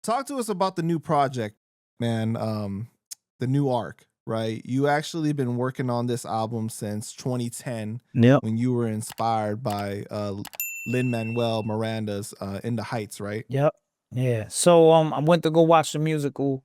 Talk to us about the new project, man. The new arc, right? You actually been working on this album since 2010 Yep. when you were inspired by Lin Manuel Miranda's In the Heights, right? Yep. Yeah. So I went to go watch the musical.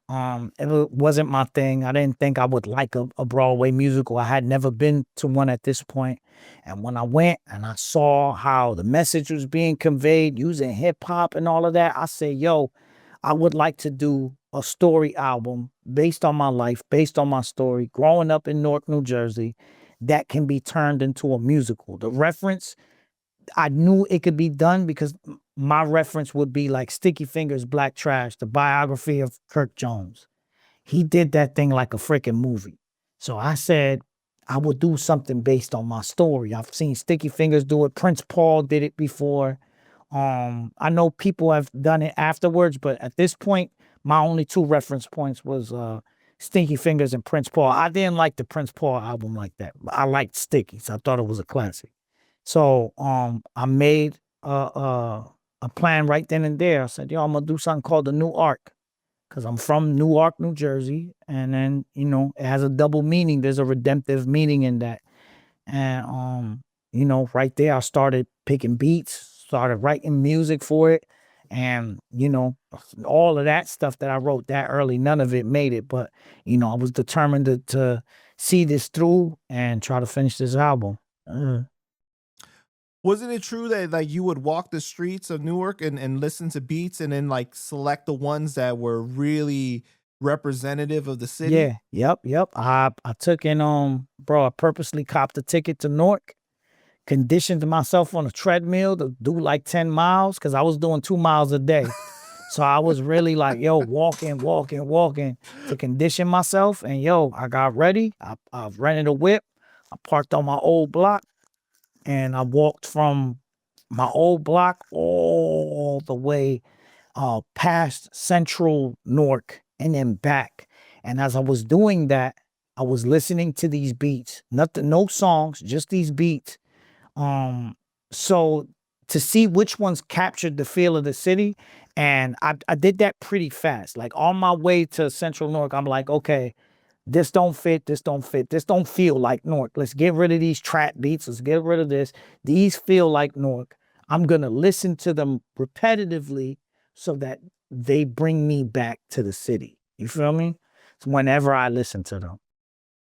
Wasn't my thing. I didn't think I would like a Broadway musical. I had never been to one at this point. And when I went and I saw how the message was being conveyed using hip hop and all of that, I said, yo, I would like to do a story album based on my life, based on my story, growing up in Newark, New Jersey, that can be turned into a musical. The reference, I knew it could be done because my reference would be like Sticky Fingers, Black Trash, the biography of Kirk Jones. He did that thing like a freaking movie. So I said I would do something based on my story. I've seen Sticky Fingers do it. Prince Paul did it before. I know people have done it afterwards, but at this point, my only two reference points was Stinky Fingers and Prince Paul. I didn't like the Prince Paul album like that. I liked Sticky's. I thought it was a classic. So I made a plan right then and there. I said, yo, I'm gonna do something called the New Arc. Cause I'm from Newark, New Jersey. And then, it has a double meaning. There's a redemptive meaning in that. And right there I started picking beats, started writing music for it. And, all of that stuff that I wrote that early, none of it made it. But, I was determined to see this through and try to finish this album. Wasn't it true that like you would walk the streets of Newark and listen to beats and then like select the ones that were really representative of the city? Yeah, yep. I took in bro, I purposely copped a ticket to Newark, conditioned myself on a treadmill to do like 10 miles because I was doing 2 miles a day. So I was really like, yo, walking to condition myself. And yo, I got ready. I rented a whip. I parked on my old block and I walked from my old block all the way past Central Newark and then back. And as I was doing that, I was listening to these beats, nothing, no songs, just these beats. So to see which ones captured the feel of the city, and I did that pretty fast. Like on my way to Central Newark, I'm like, okay, this don't fit, this don't fit, this don't feel like Newark. Let's get rid of these trap beats. Let's get rid of this. These feel like Newark. I'm gonna listen to them repetitively so that they bring me back to the city. You feel me? So whenever I listen to them.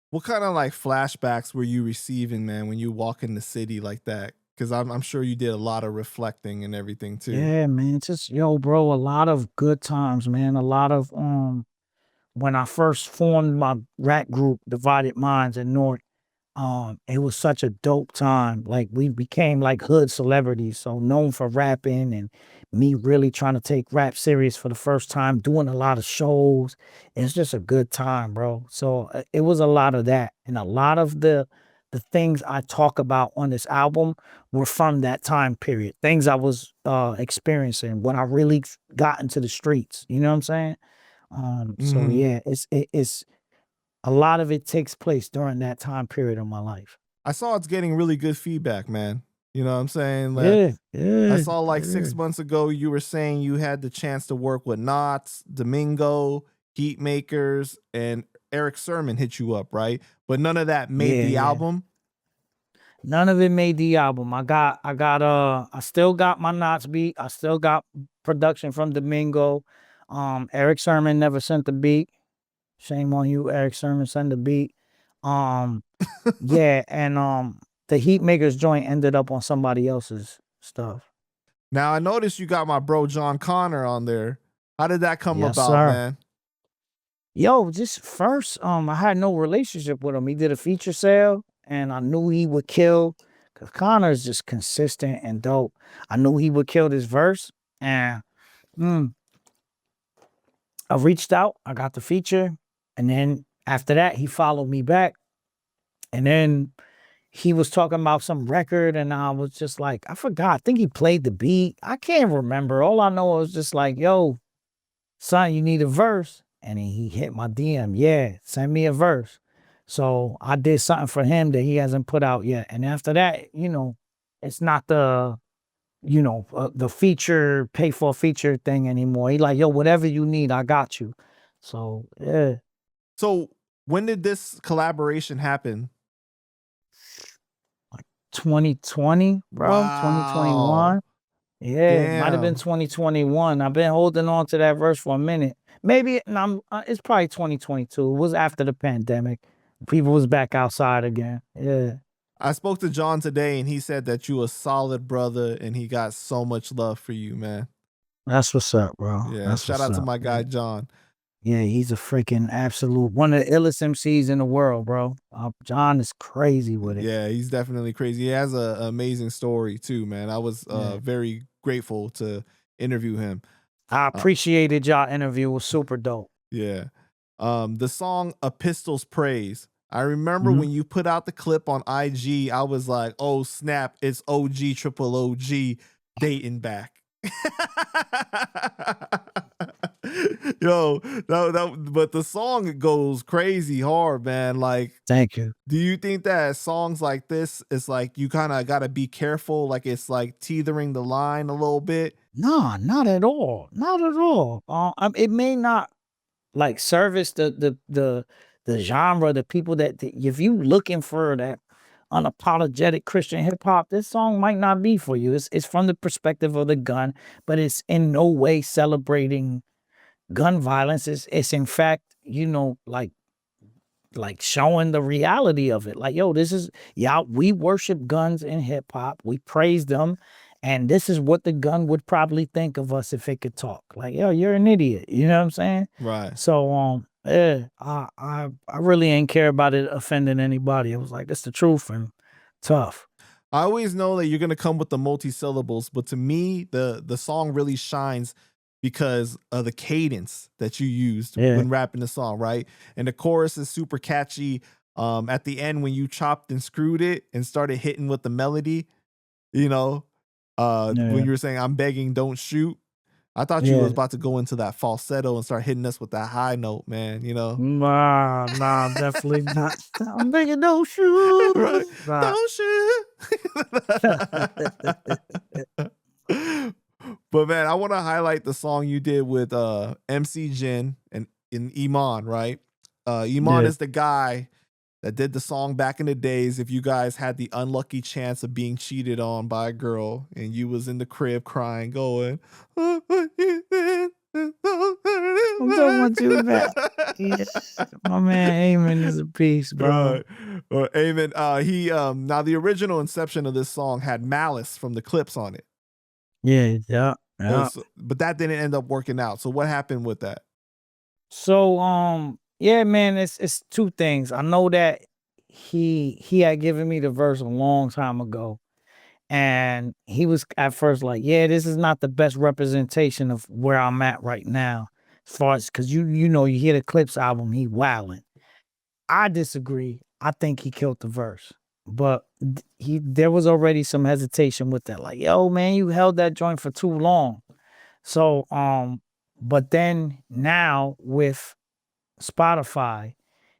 What kind of like flashbacks were you receiving, man, when you walk in the city like that? Because I'm sure you did a lot of reflecting and everything too. Yeah, man. Just yo, bro, a lot of good times, man. A lot of when I first formed my rap group, Divided Minds in Newark, it was such a dope time. Like we became like hood celebrities, so known for rapping and me really trying to take rap serious for the first time, doing a lot of shows. It's just a good time, bro. So it was a lot of that, and a lot of the things I talk about on this album were from that time period. Things I was experiencing when I really got into the streets. You know what I'm saying? So Mhm. yeah, it's a lot of it takes place during that time period of my life. I saw it's getting really good feedback, man. You know what I'm saying? Like, Yeah, I yeah, saw like yeah. 6 months ago you were saying you had the chance to work with Knots, Domingo, Heat Makers, and Eric Sermon hit you up, right? But none of that made Yeah, the yeah. album. None of it made the album. I still got my Knots beat. I still got production from Domingo. Eric Sermon never sent the beat. Shame on you, Eric Sermon, send the beat. Um, yeah, and the Heat Makers joint ended up on somebody else's stuff. Now I noticed you got my bro John Connor on there. How did that come Yes, about, sir. man? Yo, just first, I had no relationship with him. He did a feature sale, and I knew he would kill. Cause Connor's just consistent and dope. I knew he would kill this verse, and mm, I reached out. I got the feature, and then after that, he followed me back, and then he was talking about some record, and I was just like, I forgot. I think he played the beat. I can't remember. All I know was just like, yo, son, you need a verse. And he hit my DM. Yeah, send me a verse. So I did something for him that he hasn't put out yet. And after that, it's not the the feature, pay for a feature thing anymore. He like, yo, whatever you need, I got you. So yeah, So when did this collaboration happen? like 2020, bro, Wow. 2021. Yeah, might have been Damn. 2021. I've been holding on to that verse for a minute. Maybe and it's probably 2022. It was after the pandemic. People was back outside again. Yeah, I spoke to John today and he said that you a solid brother and he got so much love for you, man. that's what's up, bro. Yeah. That's Shout what's out to up. my Yeah. guy John. Yeah, he's a freaking absolute one of the illest MCs in the world, bro. John is crazy with it. Yeah, he's definitely crazy. He has an amazing story too, man. I was Yeah. very grateful to interview him. I Uh, appreciated y'all interview. It was super dope. yeah. The song "A Pistol's Praise." I remember Mhm. when you put out the clip on IG, I was like, "Oh snap! It's OG Triple OG dating back." Yo, but the song goes crazy hard, man. Like, Thank you. do you think that songs like this is like you kind of got to be careful, like it's like teetering the line a little bit? No, not at all. Not at all. It may not like service the genre, the people if you looking for that unapologetic Christian hip hop, this song might not be for you. It's from the perspective of the gun, but it's in no way celebrating gun violence. It's in fact, like showing the reality of it. Like, yo, this is yeah, we worship guns in hip hop. We praise them. And this is what the gun would probably think of us if it could talk. Like, yo, you're an idiot. You know what I'm saying? Right. So yeah, I really ain't care about it offending anybody. It was like it's the truth and tough. I always know that you're gonna come with the multi syllables, but to me, the song really shines because of the cadence that you used Yeah, when rapping the song, right? And the chorus is super catchy. At the end, when you chopped and screwed it and started hitting with the melody, you know, when yeah, you were saying "I'm begging, don't shoot," I thought you was yeah. about to go into that falsetto and start hitting us with that high note, man. You know, Nah, definitely not. I'm making no shoes. right? Nah. Don't shoot. But man, I want to highlight the song you did with MC Jin and Iman, right? Iman Yeah. is the guy that did the song back in the days. If you guys had the unlucky chance of being cheated on by a girl and you was in the crib crying, going, "Oh, what you did is so I'm talking about you back. hurting." Yeah. My man Amen is a beast, bro. Right. Or Amen. He now the original inception of this song had Malice from the Clips on it. Yeah, yeah, yeah. But that didn't end up working out. So what happened with that? So yeah, man, it's two things. I know that he had given me the verse a long time ago. And he was at first like, yeah, this is not the best representation of where I'm at right now. As far as because you hear the Clips album, he wilding. I disagree. I think he killed the verse. But there was already some hesitation with that. Like, yo, man, you held that joint for too long. So but then now with Spotify,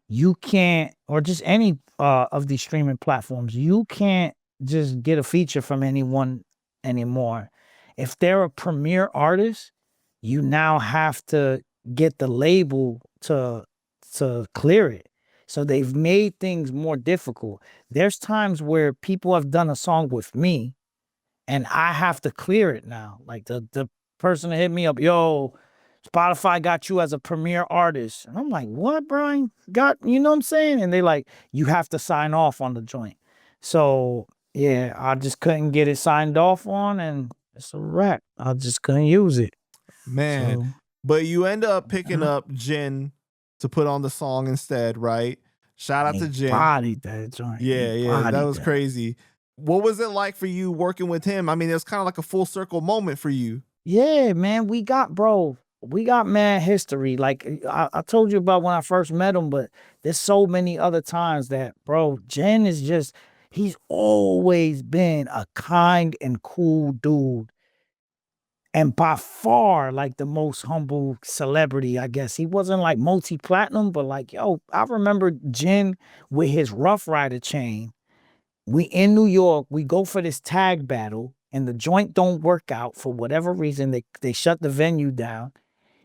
you can't, or just any of these streaming platforms, you can't just get a feature from anyone anymore. If they're a premier artist, you now have to get the label to clear it. So they've made things more difficult. There's times where people have done a song with me and I have to clear it now. Like the person that hit me up, yo, Spotify got you as a premier artist. And I'm like, what, Brian? You know what I'm saying? And they like, you have to sign off on the joint. So yeah, I just couldn't get it signed off on and it's a wrap. I just couldn't use it. Man. So But you end up picking uh, up Jin to put on the song instead, right? Shout out he to Jin. bodied that joint. He Yeah, that bodied was that. crazy. What was it like for you working with him? I mean, it was kind of like a full circle moment for you. Yeah, man, we got mad history. Like I told you about when I first met him, but there's so many other times that, bro, Jen is just, he's always been a kind and cool dude. And by far, like the most humble celebrity, I guess. He wasn't like multi-platinum, but like, yo, I remember Jen with his Rough Rider chain. We in New York, we go for this tag battle. and the joint don't work out for whatever reason. They shut the venue down.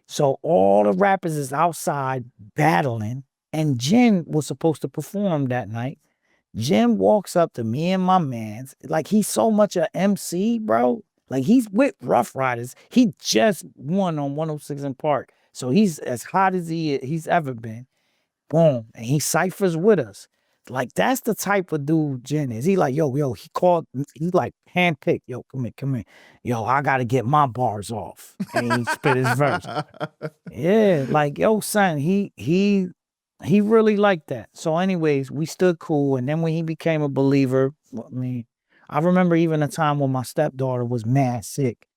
So all the rappers is outside battling, and Jen was supposed to perform that night. Jim walks up to me and my mans like he's so much a MC, bro. Like he's with Rough Riders. He just won on 106 in Park. So he's as hot as he's ever been. Boom. And he ciphers with us. Like that's the type of dude Jen is. He like, yo, he called, he like handpicked, yo, come here. Yo, I gotta get my bars off. And he spit his verse. Yeah, like yo, son, he really liked that. So, anyways, we stood cool, and then when he became a believer, I mean, I remember even a time when my stepdaughter was mad sick,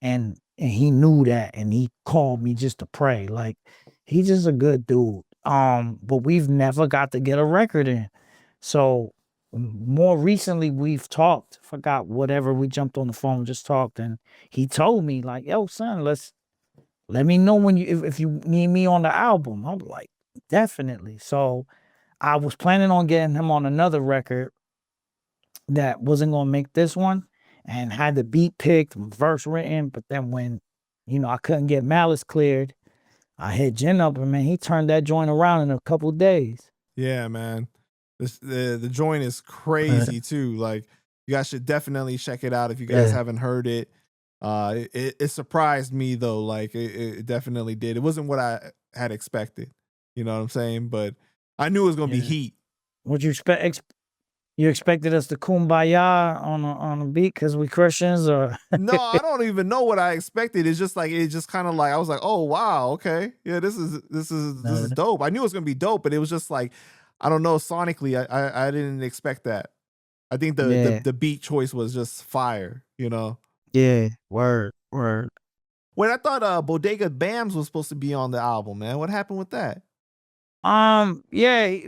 and he knew that, and he called me just to pray. Like he's just a good dude. But we've never got to get a record in. So more recently, we've talked. Forgot whatever we jumped on the phone, just talked, and he told me like, "Yo, son, let me know when if you need me on the album." I'm like, definitely. So I was planning on getting him on another record that wasn't gonna make this one and had the beat picked, verse written, but then when, I couldn't get Malice cleared, I hit Jen up and man, he turned that joint around in a couple days. Yeah, man. The joint is Uh, crazy too. Like you guys should definitely check it out if you guys yeah. haven't heard it. It surprised me though. Like it definitely did. It wasn't what I had expected. You know what I'm saying? But I knew it was gonna be Yeah. heat. What you expect? You expected us to kumbaya on a beat because we Christians, or No, I don't even know what I expected. It's just like it just kind of like I was like, oh wow, okay, yeah, this is no? dope. I knew it was gonna be dope, but it was just like I don't know sonically. I didn't expect that. I think Yeah, the beat choice was just fire. You know, yeah, word. when I thought Bodega Bams was supposed to be on the album, man, what happened with that? Yeah,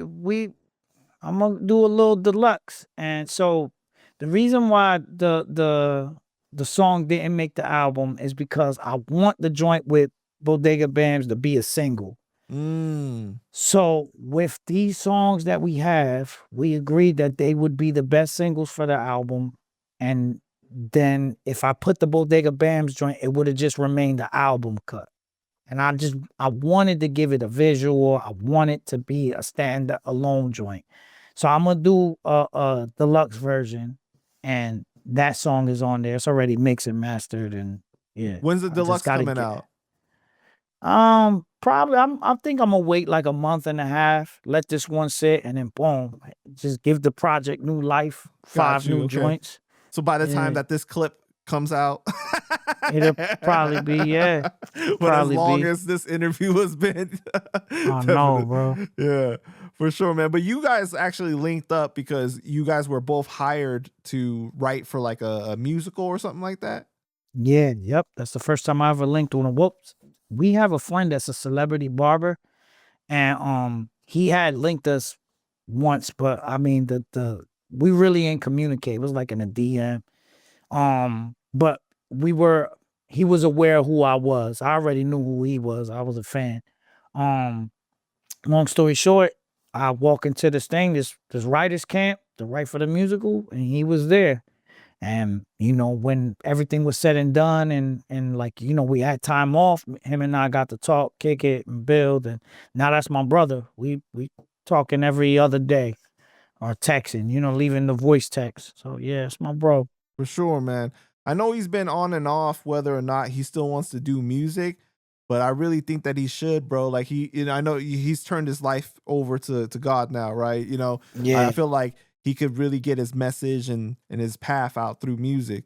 I'm gonna do a little deluxe, and so the reason why the song didn't make the album is because I want the joint with Bodega Bams to be a single. Mm. So with these songs that we have, we agreed that they would be the best singles for the album, and then if I put the Bodega Bams joint, it would have just remained the album cut. And I wanted to give it a visual. I want it to be a stand alone joint. So I'm gonna do a deluxe version, and that song is on there. It's already mixed and mastered, and yeah, When's the I just deluxe gotta coming get. out? Probably I think I'm gonna wait like a month and a half, let this one sit, and then boom, just give the project new life. Got 5 you. new Okay. joints. So by the time Yeah, that this clip comes out, it'll probably be yeah, but as probably long be. as this interview has been, I know, definitely, bro. yeah, for sure, man. But you guys actually linked up because you guys were both hired to write for like a musical or something like that. Yeah, yep. That's the first time I ever linked with him. Whoops. We have a friend that's a celebrity barber, and he had linked us once, but I mean the we really ain't communicate. It was like in a DM. But we were he was aware of who I was. I already knew who he was. I was a fan. Um, long story short, I walk into this thing, this writers camp to write for the musical, and he was there. And when everything was said and done, and like we had time off, him and I got to talk, kick it, and build. And now that's my brother. We talking every other day or texting, leaving the voice text. So yeah, it's my bro. For sure, man. I know he's been on and off whether or not he still wants to do music, but I really think that he should, bro. Like I know he's turned his life over to God now, right? I Yeah, feel like he could really get his message and his path out through music.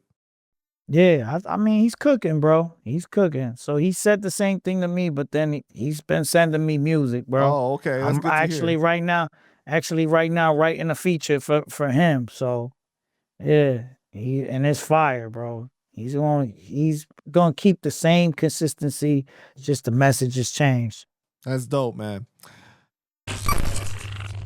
yeah. I mean, he's cooking, bro. He's cooking. So he said the same thing to me, but then he's been sending me music, bro. Oh, okay, that's I'm good to hear. actually right now writing a feature for him. So yeah, and it's fire, bro. He's gonna keep the same consistency, just the message has changed. That's dope, man.